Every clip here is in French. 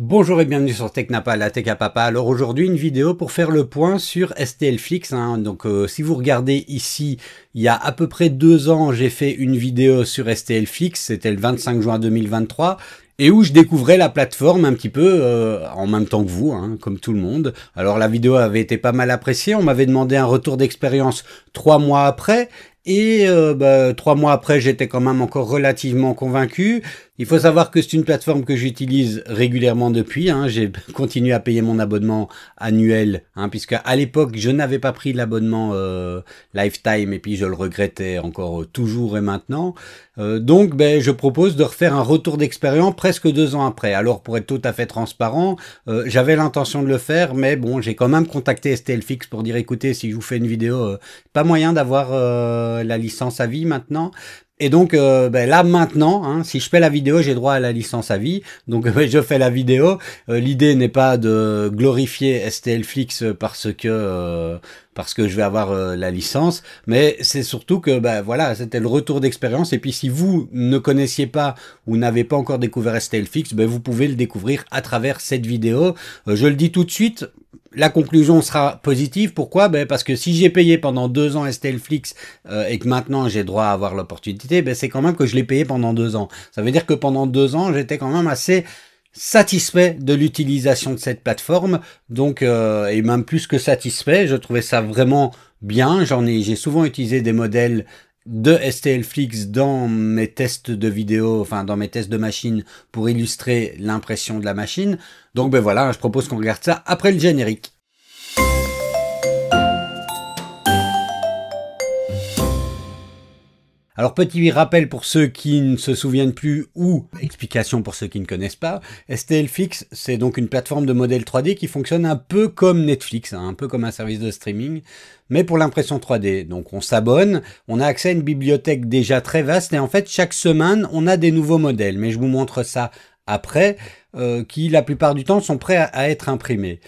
Bonjour et bienvenue sur TechNapa, la Tech à Papa. Alors aujourd'hui une vidéo pour faire le point sur STLFlix. Donc si vous regardez ici, il y a à peu près 2 ans, j'ai fait une vidéo sur STLFlix, c'était le 25 juin 2023. Et où je découvrais la plateforme un petit peu en même temps que vous, comme tout le monde. Alors la vidéo avait été pas mal appréciée, on m'avait demandé un retour d'expérience 3 mois après. Et 3 mois après, j'étais quand même encore relativement convaincu. Il faut savoir que c'est une plateforme que j'utilise régulièrement depuis. J'ai continué à payer mon abonnement annuel, puisque à l'époque, je n'avais pas pris l'abonnement Lifetime et puis je le regrettais encore toujours et maintenant. Donc, je propose de refaire un retour d'expérience presque 2 ans après. Alors, pour être tout à fait transparent, j'avais l'intention de le faire, mais bon, j'ai quand même contacté STLFlix pour dire, écoutez, si je vous fais une vidéo, pas moyen d'avoir la licence à vie maintenant. Et donc là maintenant, si je fais la vidéo, j'ai droit à la licence à vie. Donc je fais la vidéo. L'idée n'est pas de glorifier STLFlix parce que je vais avoir la licence, mais c'est surtout que voilà, c'était le retour d'expérience. Et puis si vous ne connaissiez pas ou n'avez pas encore découvert STLFlix, vous pouvez le découvrir à travers cette vidéo. Je le dis tout de suite. La conclusion sera positive. Pourquoi? Parce que si j'ai payé pendant 2 ans STLFlix et que maintenant j'ai droit à avoir l'opportunité, c'est quand même que je l'ai payé pendant 2 ans. Ça veut dire que pendant 2 ans, j'étais quand même assez satisfait de l'utilisation de cette plateforme. Donc, et même plus que satisfait, je trouvais ça vraiment bien. J'ai souvent utilisé des modèles de STLFlix dans mes tests de vidéo, enfin dans mes tests de machine pour illustrer l'impression de la machine. Donc voilà, je propose qu'on regarde ça après le générique. Alors petit rappel pour ceux qui ne se souviennent plus ou explication pour ceux qui ne connaissent pas, STLFlix c'est donc une plateforme de modèles 3D qui fonctionne un peu comme Netflix, un peu comme un service de streaming, mais pour l'impression 3D. Donc on s'abonne, on a accès à une bibliothèque déjà très vaste et en fait chaque semaine on a des nouveaux modèles, mais je vous montre ça après, qui la plupart du temps sont prêts à être imprimés.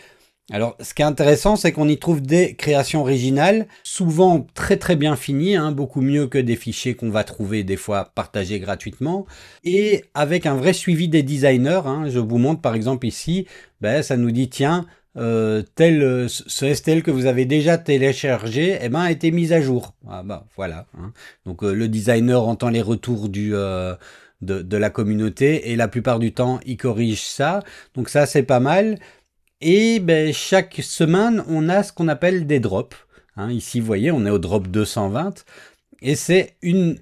Alors, ce qui est intéressant, c'est qu'on y trouve des créations originales, souvent très très bien finies, beaucoup mieux que des fichiers qu'on va trouver des fois partagés gratuitement, et avec un vrai suivi des designers. Je vous montre par exemple ici, ça nous dit tiens, ce STL que vous avez déjà téléchargé, a été mis à jour. Voilà. Donc le designer entend les retours de la communauté et la plupart du temps, il corrige ça. Donc ça, c'est pas mal. Et chaque semaine, on a ce qu'on appelle des drops. Ici, vous voyez, on est au drop 220. Et c'est une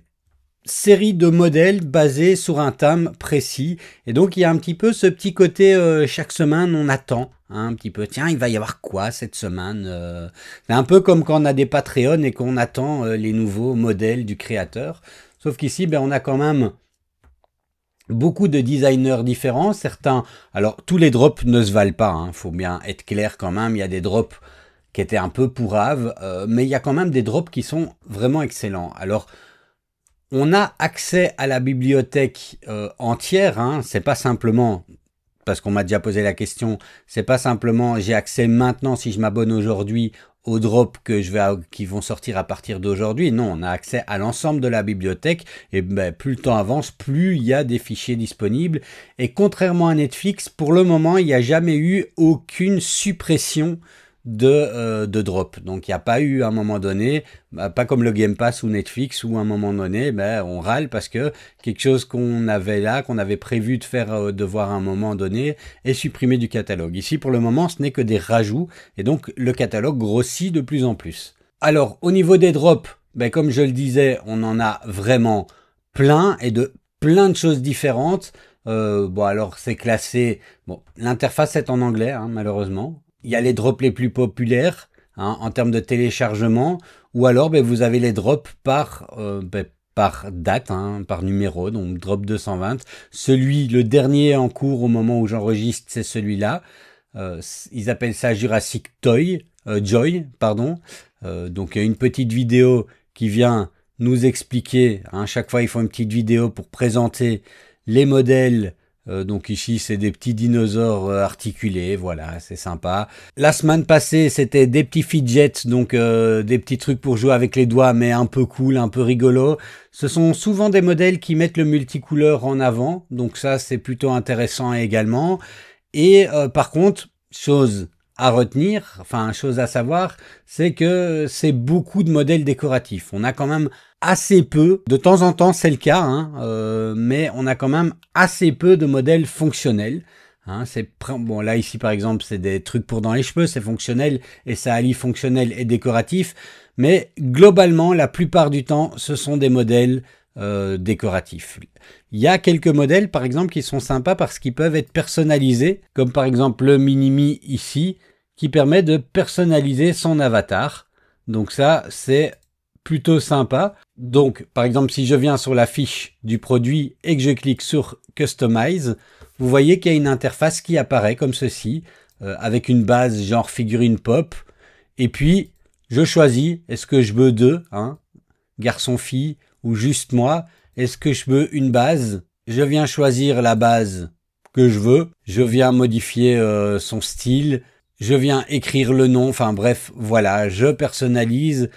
série de modèles basés sur un thème précis. Et donc, il y a un petit peu ce petit côté, chaque semaine, on attend. Un petit peu, tiens, il va y avoir quoi cette semaine? C'est un peu comme quand on a des Patreon et qu'on attend les nouveaux modèles du créateur. Sauf qu'ici, on a quand même beaucoup de designers différents, certains, alors tous les drops ne se valent pas, faut bien être clair quand même, il y a des drops qui étaient un peu pourraves, mais il y a quand même des drops qui sont vraiment excellents. Alors, on a accès à la bibliothèque entière, c'est pas simplement, parce qu'on m'a déjà posé la question, c'est pas simplement j'ai accès maintenant si je m'abonne aujourd'hui aux drops qui vont sortir à partir d'aujourd'hui. Non, on a accès à l'ensemble de la bibliothèque et plus le temps avance, plus il y a des fichiers disponibles. Et contrairement à Netflix, pour le moment, il n'y a jamais eu aucune suppression de drop. Donc il n'y a pas eu à un moment donné, pas comme le Game Pass ou Netflix où à un moment donné on râle parce que quelque chose qu'on avait là, qu'on avait prévu de faire, de voir à un moment donné, est supprimé du catalogue. Ici pour le moment ce n'est que des rajouts et donc le catalogue grossit de plus en plus. Alors au niveau des drops, comme je le disais, on en a vraiment plein et de plein de choses différentes. Alors c'est classé, l'interface est en anglais malheureusement. Il y a les drops les plus populaires en termes de téléchargement, ou alors vous avez les drops par date, par numéro, donc drop 220. Le dernier en cours au moment où j'enregistre, c'est celui-là. Ils appellent ça Jurassic Joy, pardon. Donc il y a une petite vidéo qui vient nous expliquer. Chaque fois, ils font une petite vidéo pour présenter les modèles. Donc ici c'est des petits dinosaures articulés, voilà, c'est sympa. La semaine passée c'était des petits fidgets, donc des petits trucs pour jouer avec les doigts mais un peu cool, un peu rigolo. Ce sont souvent des modèles qui mettent le multicouleur en avant, donc ça c'est plutôt intéressant également. Et par contre, chose à retenir, enfin chose à savoir, c'est que c'est beaucoup de modèles décoratifs. On a quand même assez peu, de temps en temps c'est le cas, hein, mais on a quand même assez peu de modèles fonctionnels. Hein, bon là ici par exemple c'est des trucs pour dans les cheveux, c'est fonctionnel et ça allie fonctionnel et décoratif, mais globalement la plupart du temps ce sont des modèles décoratifs. Il y a quelques modèles par exemple qui sont sympas parce qu'ils peuvent être personnalisés, comme par exemple le Mini-Me ici, qui permet de personnaliser son avatar. Donc ça c'est plutôt sympa. Donc par exemple si je viens sur la fiche du produit et que je clique sur Customize, vous voyez qu'il y a une interface qui apparaît comme ceci, avec une base genre figurine pop, et puis je choisis, est-ce que je veux deux, hein, garçon-fille, ou juste moi, est-ce que je veux une base? Je viens choisir la base que je veux, je viens modifier son style, je viens écrire le nom, enfin bref, voilà, je personnalise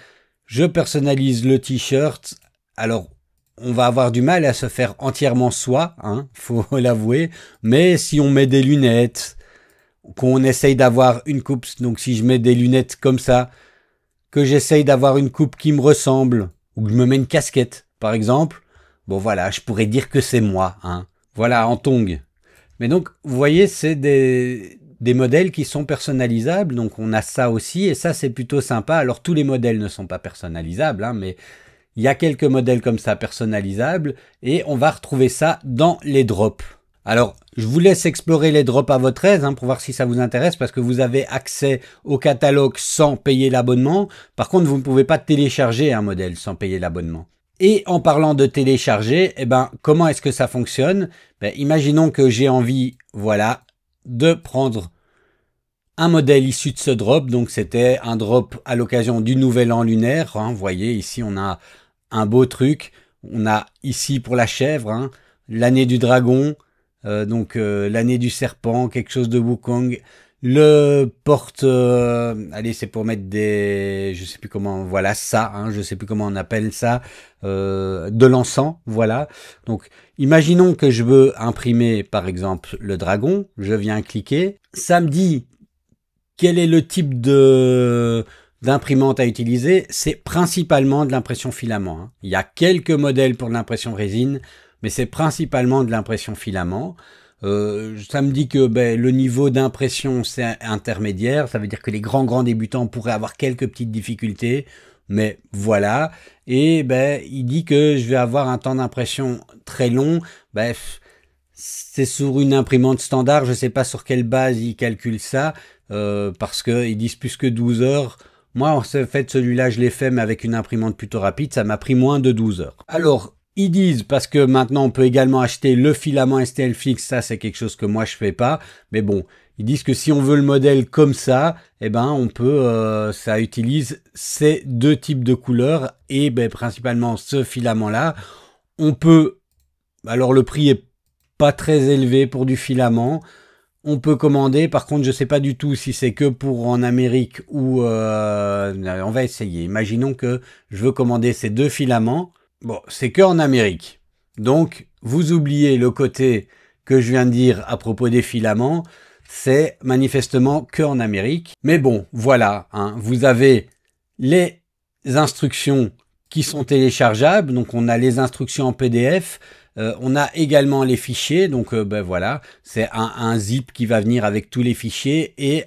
le t-shirt. Alors, on va avoir du mal à se faire entièrement soi, hein, faut l'avouer, mais si on met des lunettes, qu'on essaye d'avoir une coupe, donc si je mets des lunettes comme ça, que j'essaye d'avoir une coupe qui me ressemble, ou que je me mets une casquette, par exemple, bon voilà, je pourrais dire que c'est moi, hein. Voilà, en tongs. Mais donc, vous voyez, c'est des modèles qui sont personnalisables, donc on a ça aussi, et ça c'est plutôt sympa. Alors tous les modèles ne sont pas personnalisables, hein, mais il y a quelques modèles comme ça personnalisables, et on va retrouver ça dans les drops. Alors, je vous laisse explorer les drops à votre aise, hein, pour voir si ça vous intéresse, parce que vous avez accès au catalogue sans payer l'abonnement. Par contre, vous ne pouvez pas télécharger un modèle sans payer l'abonnement. Et en parlant de télécharger, eh ben, comment est-ce que ça fonctionne? Ben, imaginons que j'ai envie, voilà, de prendre un modèle issu de ce drop. Donc, c'était un drop à l'occasion du Nouvel An lunaire. Hein, vous voyez, ici, on a un beau truc. On a ici pour la chèvre, hein, l'année du dragon. Donc l'année du serpent, quelque chose de Wukong, le porte, allez c'est pour mettre des, je sais plus comment, voilà ça, hein, je sais plus comment on appelle ça, de l'encens, voilà. Donc imaginons que je veux imprimer par exemple le dragon, je viens cliquer, ça me dit quel est le type de d'imprimante à utiliser, c'est principalement de l'impression filament, hein. Il y a quelques modèles pour l'impression résine, mais c'est principalement de l'impression filament. Ça me dit que le niveau d'impression c'est intermédiaire, ça veut dire que les grands débutants pourraient avoir quelques petites difficultés, mais voilà. Et il dit que je vais avoir un temps d'impression très long. C'est sur une imprimante standard, je sais pas sur quelle base ils calculent ça, parce que ils disent plus que 12 heures. Moi, en fait, celui-là, je l'ai fait, mais avec une imprimante plutôt rapide, ça m'a pris moins de 12 heures. Alors, ils disent, parce que maintenant on peut également acheter le filament STL-Fix, ça c'est quelque chose que moi je fais pas, mais bon, ils disent que si on veut le modèle comme ça, eh ben on peut, ça utilise ces deux types de couleurs, et principalement ce filament-là. On peut, alors le prix est pas très élevé pour du filament, on peut commander, par contre je sais pas du tout si c'est que pour en Amérique ou, on va essayer. Imaginons que je veux commander ces deux filaments. Bon, c'est que en Amérique. Donc, vous oubliez le côté que je viens de dire à propos des filaments. C'est manifestement que en Amérique. Mais bon, voilà, hein, vous avez les instructions qui sont téléchargeables. Donc, on a les instructions en PDF. On a également les fichiers. Donc, voilà, c'est un zip qui va venir avec tous les fichiers et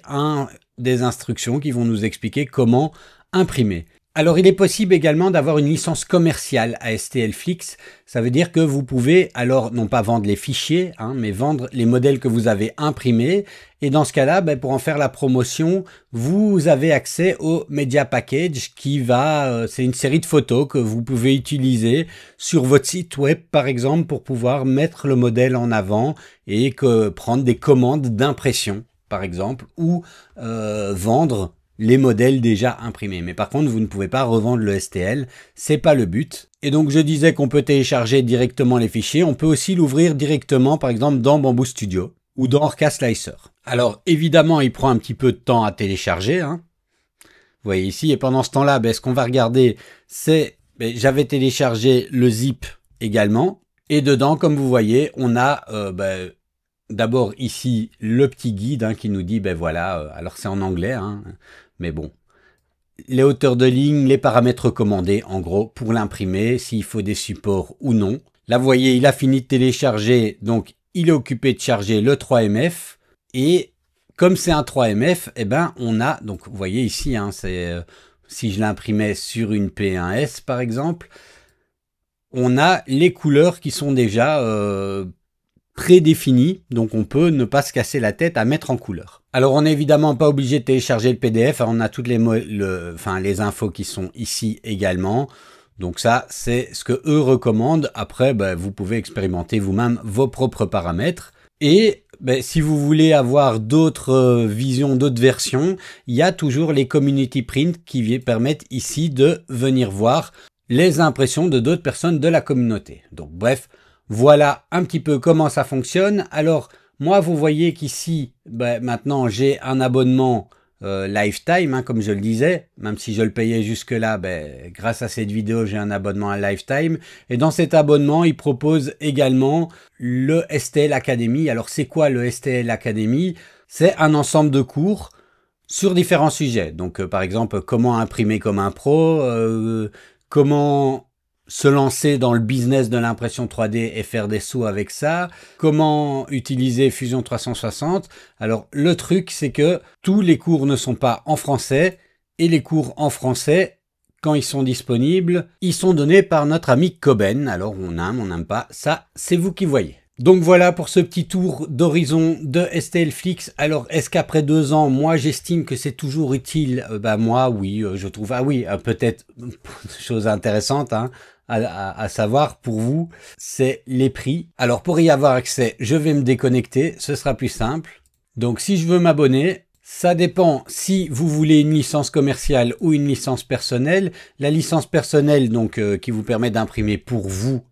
des instructions qui vont nous expliquer comment imprimer. Alors, il est possible également d'avoir une licence commerciale à STL-Fix. Ça veut dire que vous pouvez, alors, non pas vendre les fichiers, hein, mais vendre les modèles que vous avez imprimés. Et dans ce cas-là, pour en faire la promotion, vous avez accès au Media Package qui va, c'est une série de photos que vous pouvez utiliser sur votre site web, par exemple, pour pouvoir mettre le modèle en avant et prendre des commandes d'impression, par exemple, ou vendre les modèles déjà imprimés. Mais par contre, vous ne pouvez pas revendre le STL, c'est pas le but. Et donc, je disais qu'on peut télécharger directement les fichiers. On peut aussi l'ouvrir directement, par exemple, dans Bamboo Studio ou dans Orca Slicer. Alors, évidemment, il prend un petit peu de temps à télécharger, hein. Vous voyez ici, et pendant ce temps-là, ce qu'on va regarder, c'est, j'avais téléchargé le zip également. Et dedans, comme vous voyez, on a d'abord ici le petit guide qui nous dit, ben voilà, alors c'est en anglais, mais bon, les hauteurs de ligne, les paramètres recommandés, en gros, pour l'imprimer, s'il faut des supports ou non. Là, vous voyez, il a fini de télécharger, donc il est occupé de charger le 3MF, et comme c'est un 3MF, eh ben, on a, donc vous voyez ici, si je l'imprimais sur une P1S par exemple, on a les couleurs qui sont déjà prédéfinies, donc on peut ne pas se casser la tête à mettre en couleur. Alors on n'est évidemment pas obligé de télécharger le PDF, on a toutes les infos qui sont ici également. Donc ça, c'est ce que eux recommandent. Après, vous pouvez expérimenter vous-même vos propres paramètres. Et si vous voulez avoir d'autres visions, d'autres versions, il y a toujours les community print qui permettent ici de venir voir les impressions de d'autres personnes de la communauté. Donc bref, voilà un petit peu comment ça fonctionne. Alors moi, vous voyez qu'ici, maintenant j'ai un abonnement Lifetime, comme je le disais, même si je le payais jusque-là, grâce à cette vidéo, j'ai un abonnement à Lifetime. Et dans cet abonnement, il propose également le STL Academy. Alors, c'est quoi le STL Academy? C'est un ensemble de cours sur différents sujets. Donc, par exemple, comment imprimer comme un pro, comment se lancer dans le business de l'impression 3D et faire des sous avec ça, comment utiliser Fusion 360. Alors le truc, c'est que tous les cours ne sont pas en français, et les cours en français, quand ils sont disponibles, ils sont donnés par notre ami Coben. Alors on aime, on n'aime pas, ça c'est vous qui voyez. Donc voilà pour ce petit tour d'horizon de STLFlix. Alors est-ce qu'après 2 ans, moi j'estime que c'est toujours utile? Moi oui, je trouve. Ah oui, peut-être chose intéressante à savoir pour vous, c'est les prix. Alors pour y avoir accès, je vais me déconnecter, ce sera plus simple. Donc si je veux m'abonner, ça dépend si vous voulez une licence commerciale ou une licence personnelle. La licence personnelle, donc qui vous permet d'imprimer pour vous,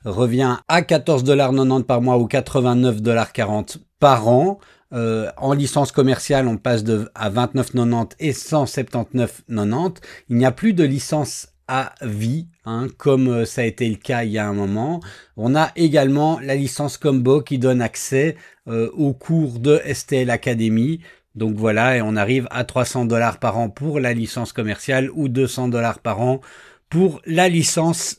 revient à 14,90 $ par mois ou 89,40 $ par an. En licence commerciale, on passe à 29,90 € et 179,90 €. Il n'y a plus de licence à vie, comme ça a été le cas il y a un moment. On a également la licence Combo qui donne accès aux cours de STL Academy. Donc voilà, et on arrive à 300 $ par an pour la licence commerciale ou 200 $ par an pour la licence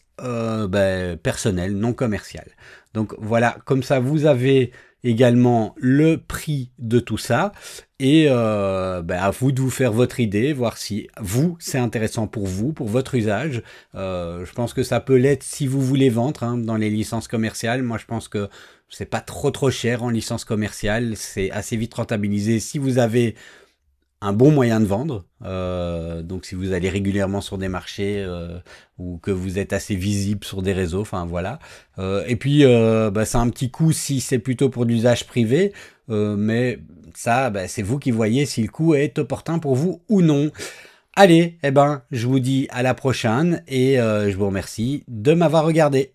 personnelle, non commerciale. Donc voilà, comme ça vous avez également le prix de tout ça, et à vous de vous faire votre idée, voir si vous c'est intéressant pour vous, pour votre usage. Je pense que ça peut l'être si vous voulez vendre dans les licences commerciales. Moi je pense que c'est pas trop cher en licence commerciale, c'est assez vite rentabilisé si vous avez un bon moyen de vendre, donc si vous allez régulièrement sur des marchés ou que vous êtes assez visible sur des réseaux, enfin voilà. Et puis c'est un petit coût si c'est plutôt pour l'usage privé, mais ça c'est vous qui voyez si le coût est opportun pour vous ou non. Allez, je vous dis à la prochaine et je vous remercie de m'avoir regardé.